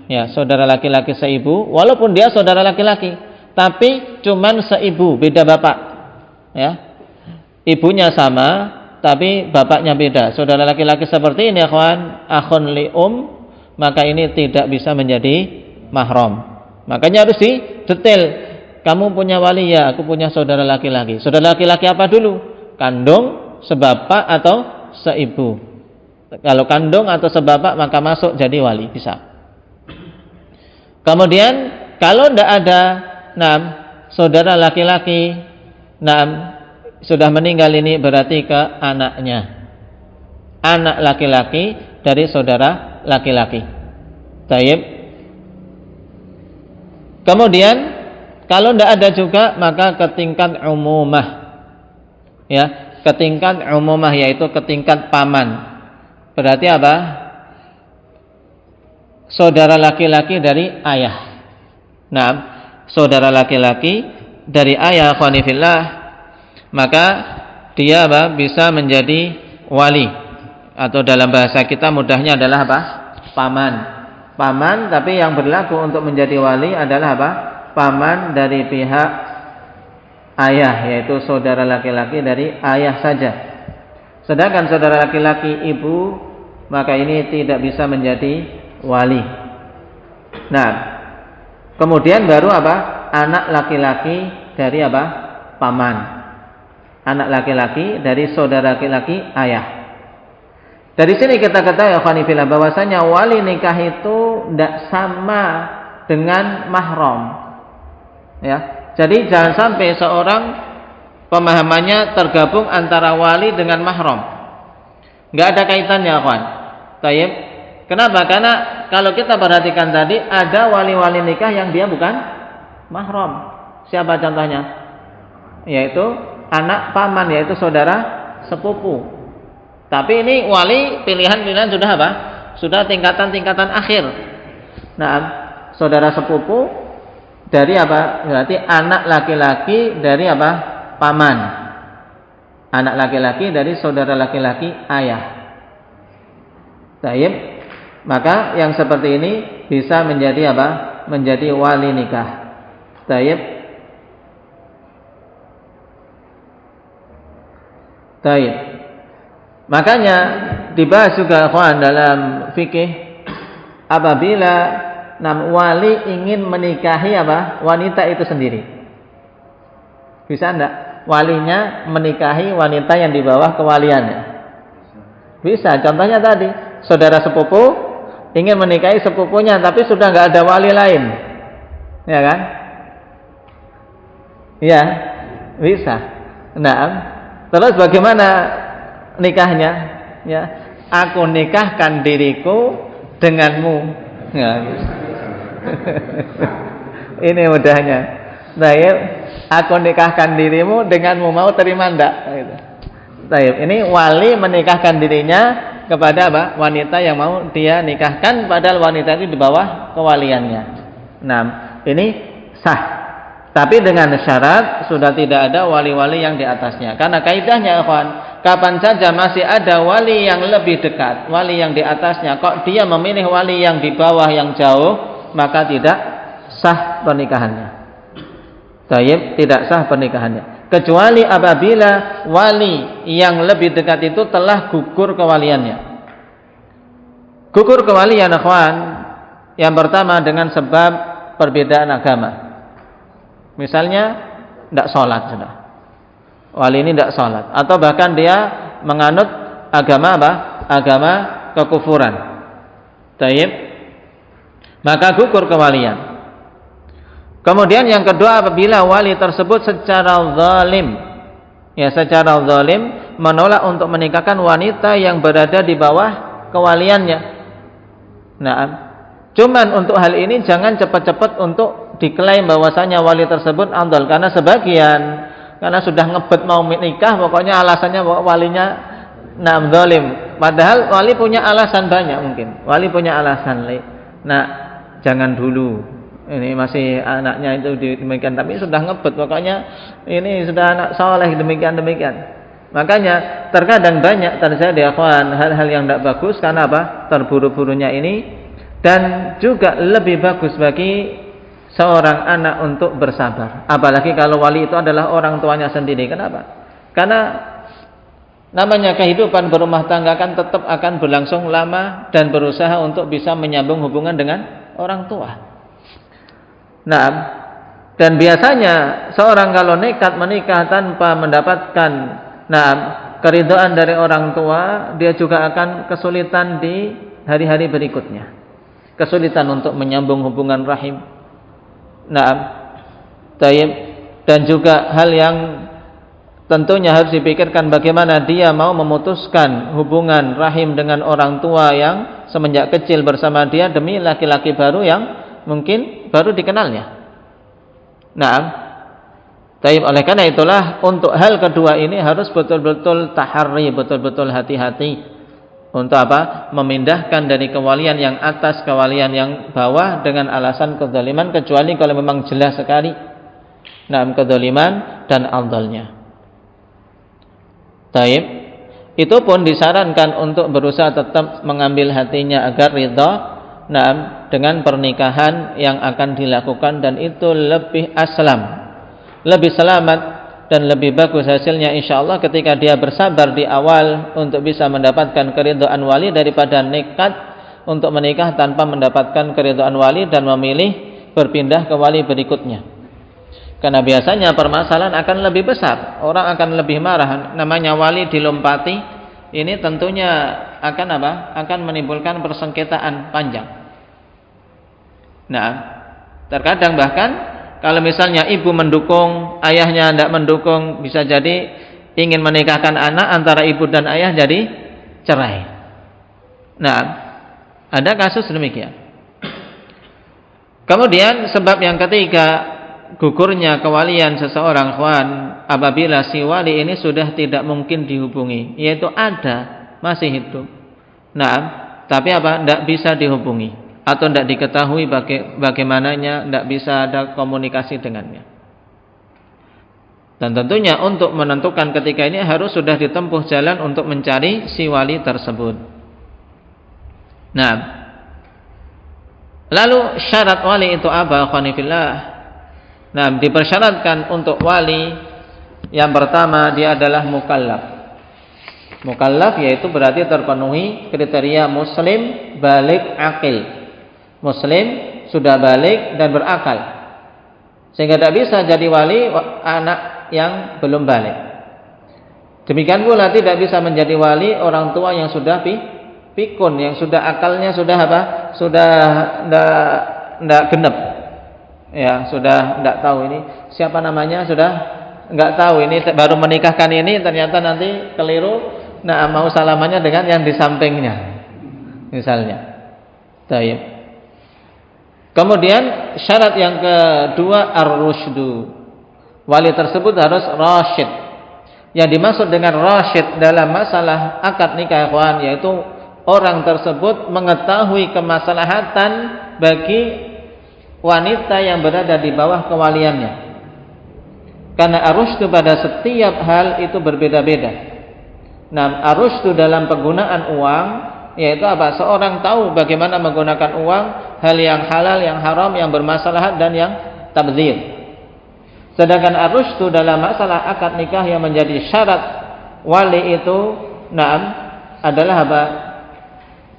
Ya, saudara laki-laki seibu, walaupun dia saudara laki-laki, tapi cuman seibu, beda bapak. Ya, ibunya sama, tapi bapaknya beda. Saudara laki-laki seperti ini, ikhwan, akhun li maka ini tidak bisa menjadi mahram. Makanya harus didetail. Kamu punya wali, ya, aku punya saudara laki-laki. Saudara laki-laki apa dulu? Kandung, sebapak atau seibu. Kalau kandung atau sebapak maka masuk jadi wali, bisa. Kemudian kalau tidak ada saudara laki-laki sudah meninggal, ini berarti ke anaknya, anak laki-laki dari saudara laki-laki. Taib. Kemudian kalau tidak ada juga maka ke tingkat umumah, ya, ke tingkat umumah, yaitu ke tingkat paman. Berarti apa? Saudara laki-laki dari ayah. Nah, saudara laki-laki dari ayah, khonifillah, maka dia apa? Bisa menjadi wali, atau dalam bahasa kita mudahnya adalah apa? Paman. Paman, tapi yang berlaku untuk menjadi wali adalah apa? Paman dari pihak ayah, yaitu saudara laki-laki dari ayah saja. Sedangkan saudara laki-laki ibu, maka ini tidak bisa menjadi wali. Nah, kemudian baru apa? Anak laki-laki dari apa? Paman. Anak laki-laki dari saudara laki-laki ayah. Dari sini kita ketahui khonifillah bahwasanya wali nikah itu tidak sama dengan mahram. Ya. Jadi jangan sampai seorang pemahamannya tergabung antara wali dengan mahram. Enggak ada kaitannya, kawan. Tayyib. Kenapa? Karena kalau kita perhatikan tadi ada wali-wali nikah yang dia bukan mahram. Siapa contohnya? Yaitu anak paman, yaitu saudara sepupu. Tapi ini wali pilihan-pilihan sudah apa? Sudah tingkatan-tingkatan akhir. Nah, saudara sepupu dari apa? Berarti anak laki-laki dari apa? Paman. Anak laki-laki dari saudara laki-laki ayah. Taib. Maka yang seperti ini bisa menjadi apa? Menjadi wali nikah. Taib. Taib. Makanya dibahas juga kawan dalam fikih, apabila wali ingin menikahi apa? Wanita itu sendiri. Bisa enggak? Walinya menikahi wanita yang di bawah kewaliannya. Bisa. Contohnya tadi, saudara sepupu ingin menikahi sepupunya, tapi sudah enggak ada wali lain. Ya kan? Ya, bisa. Nah, terus bagaimana nikahnya? Ya, aku nikahkan diriku denganmu. Ya, gitu. Ini mudahnya. Baik, aku nikahkan dirimu denganmu, mau terima enggak? Gitu. Baik, ini wali menikahkan dirinya kepada apa? Wanita yang mau dia nikahkan, padahal wanita itu di bawah kewaliannya. Nah, ini sah. Tapi dengan syarat sudah tidak ada wali-wali yang di atasnya. Karena kaidahnya, ikhwan, kapan saja masih ada wali yang lebih dekat, wali yang di atasnya, kok dia memilih wali yang di bawah yang jauh, maka tidak sah pernikahannya. Tayyib, tidak sah pernikahannya. Kecuali apabila wali yang lebih dekat itu telah gugur kewaliannya. Gugur kewalian, ikhwan, yang pertama dengan sebab perbedaan agama. Misalnya tidak sholat sudah, wali ini tidak sholat, atau bahkan dia menganut agama apa? Agama kekufuran. Taib. Maka gugur kewalian. Kemudian yang kedua, apabila wali tersebut secara zalim, ya secara zalim menolak untuk menikahkan wanita yang berada di bawah kewaliannya. Nah, cuman untuk hal ini jangan cepat-cepat untuk diklaim bahwasanya wali tersebut afdal, karena sebagian karena sudah ngebet mau menikah, pokoknya alasannya bahwa walinya zalim. Padahal wali punya alasan banyak, mungkin wali punya alasan. Nah, jangan dulu, ini masih anaknya itu demikian, tapi sudah ngebet, pokoknya ini sudah anak soleh demikian. Makanya terkadang banyak terjadi akhwan hal-hal yang tidak bagus karena apa? Terburu-burunya ini. Dan juga lebih bagus bagi seorang anak untuk bersabar, apalagi kalau wali itu adalah orang tuanya sendiri. Kenapa? Karena namanya kehidupan berumah tangga kan tetap akan berlangsung lama dan berusaha untuk bisa menyambung hubungan dengan orang tua. Nah, dan biasanya seorang kalau nekat menikah tanpa mendapatkan keridhaan dari orang tua, dia juga akan kesulitan di hari-hari berikutnya. kesulitan untuk menyambung hubungan rahim. Naam. Taib. Dan juga hal yang tentunya harus dipikirkan, bagaimana dia mau memutuskan hubungan rahim dengan orang tua yang semenjak kecil bersama dia demi laki-laki baru yang mungkin baru dikenalnya. Naam. Taib. Oleh karena itulah untuk hal kedua ini harus betul-betul taharri, betul-betul hati-hati untuk apa? Memindahkan dari kewalian yang atas ke kewalian yang bawah dengan alasan kezaliman, kecuali kalau memang jelas sekali naam kezaliman dan afdalnya. Taib. Itu pun disarankan untuk berusaha tetap mengambil hatinya agar ridha naam dengan pernikahan yang akan dilakukan, dan itu lebih aslam, lebih selamat dan lebih bagus hasilnya insyaallah ketika dia bersabar di awal untuk bisa mendapatkan keridhaan wali daripada nekat untuk menikah tanpa mendapatkan keridhaan wali dan memilih berpindah ke wali berikutnya. Karena biasanya permasalahan akan lebih besar, orang akan lebih marah, namanya wali dilompati, ini tentunya akan apa? Akan menimbulkan persengketaan panjang. Nah, terkadang bahkan kalau misalnya ibu mendukung, ayahnya tidak mendukung, bisa jadi ingin menikahkan anak, antara ibu dan ayah jadi cerai. Nah, ada kasus demikian. Kemudian sebab yang ketiga, gugurnya kewalian seseorang ikhwan apabila si wali ini sudah tidak mungkin dihubungi, yaitu ada, masih hidup. Nah, tapi apa? Tidak bisa dihubungi atau tidak diketahui bagaimananya, tidak bisa ada komunikasi dengannya. Dan tentunya untuk menentukan ketika ini harus sudah ditempuh jalan untuk mencari si wali tersebut. Nah, lalu syarat wali itu apa? Khonifillah. Nah, dipersyaratkan untuk wali yang pertama dia adalah mukallaf. Mukallaf yaitu berarti terpenuhi kriteria muslim, baligh, aqil. Muslim, sudah balik dan berakal, sehingga tidak bisa jadi wali anak yang belum balik. Demikian pula tidak bisa menjadi wali orang tua yang sudah pikun, yang sudah akalnya sudah apa? Sudah tidak genep, ya sudah tidak tahu ini siapa namanya, sudah nggak tahu ini baru menikahkan ini ternyata nanti keliru, nah mau salamannya dengan yang di sampingnya, misalnya. Taib. Kemudian syarat yang kedua ar-rusydu. Wali tersebut harus rasyid. Yang dimaksud dengan rasyid dalam masalah akad nikah ikhwan, yaitu orang tersebut mengetahui kemaslahatan bagi wanita yang berada di bawah kewaliannya. Karena ar-rusydu pada setiap hal itu berbeda-beda. Nah, ar-rusydu dalam penggunaan uang yaitu apa? Seorang tahu bagaimana menggunakan uang, hal yang halal, yang haram, yang bermaslahat dan yang tabdzir. Sedangkan ar-rusydu dalam masalah akad nikah yang menjadi syarat wali itu, naam, adalah apa?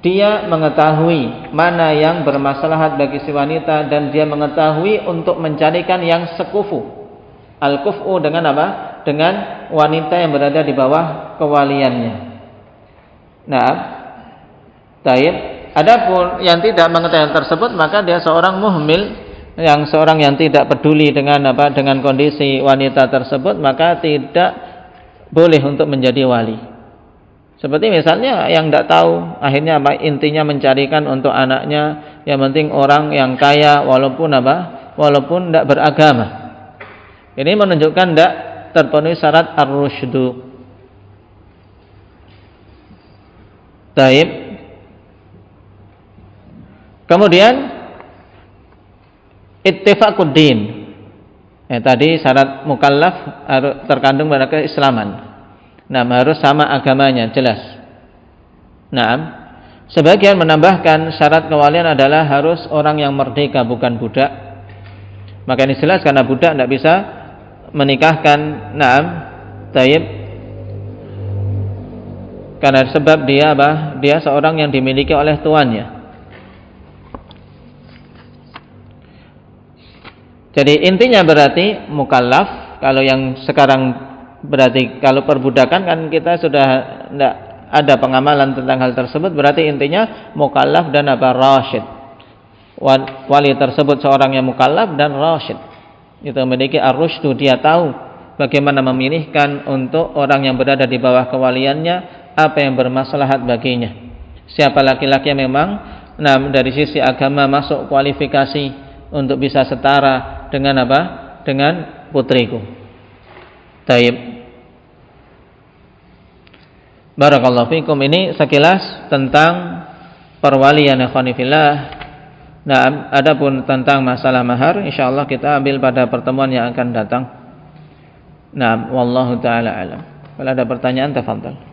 Dia mengetahui mana yang bermaslahat bagi si wanita dan dia mengetahui untuk mencarikan yang sekufu. Al-kufu dengan apa? Dengan wanita yang berada di bawah kewaliannya. Nah, taib. Adapun yang tidak mengetahui tersebut, maka dia seorang muhmil, yang seorang yang tidak peduli dengan apa, dengan kondisi wanita tersebut, maka tidak boleh untuk menjadi wali. Seperti misalnya yang tidak tahu, akhirnya apa, intinya mencarikan untuk anaknya yang penting orang yang kaya walaupun apa, walaupun tidak beragama. Ini menunjukkan tidak terpenuhi syarat ar-rusydu. Taib. Kemudian ittifaqud din. Tadi syarat mukallaf harus terkandung pada keislaman. Nah, harus sama agamanya, jelas. Nah, sebagian menambahkan syarat kewalian adalah harus orang yang merdeka, bukan budak. Maka ini jelas karena budak tidak bisa menikahkan. Naam, taib. Karena sebab dia apa? Dia seorang yang dimiliki oleh tuannya. Jadi intinya berarti mukallaf. Kalau yang sekarang berarti kalau perbudakan kan kita sudah tidak ada pengamalan tentang hal tersebut. Berarti intinya mukallaf dan apa? Rasyid. wali tersebut seorang yang mukallaf dan rasyid. Itu memiliki ar-rusydu, dia tahu bagaimana memilihkan untuk orang yang berada di bawah kewaliannya apa yang bermaslahat baginya. Siapa laki-laki yang memang dari sisi agama masuk kualifikasi untuk bisa setara dengan apa? Dengan putriku. Taib. Barakallahu fikum. Ini sekilas tentang perwalian ikhwani fillah. Nah, adapun tentang masalah mahar insyaallah kita ambil pada pertemuan yang akan datang. Nah, wallahu taala alam. Kalau ada pertanyaan tafadhal.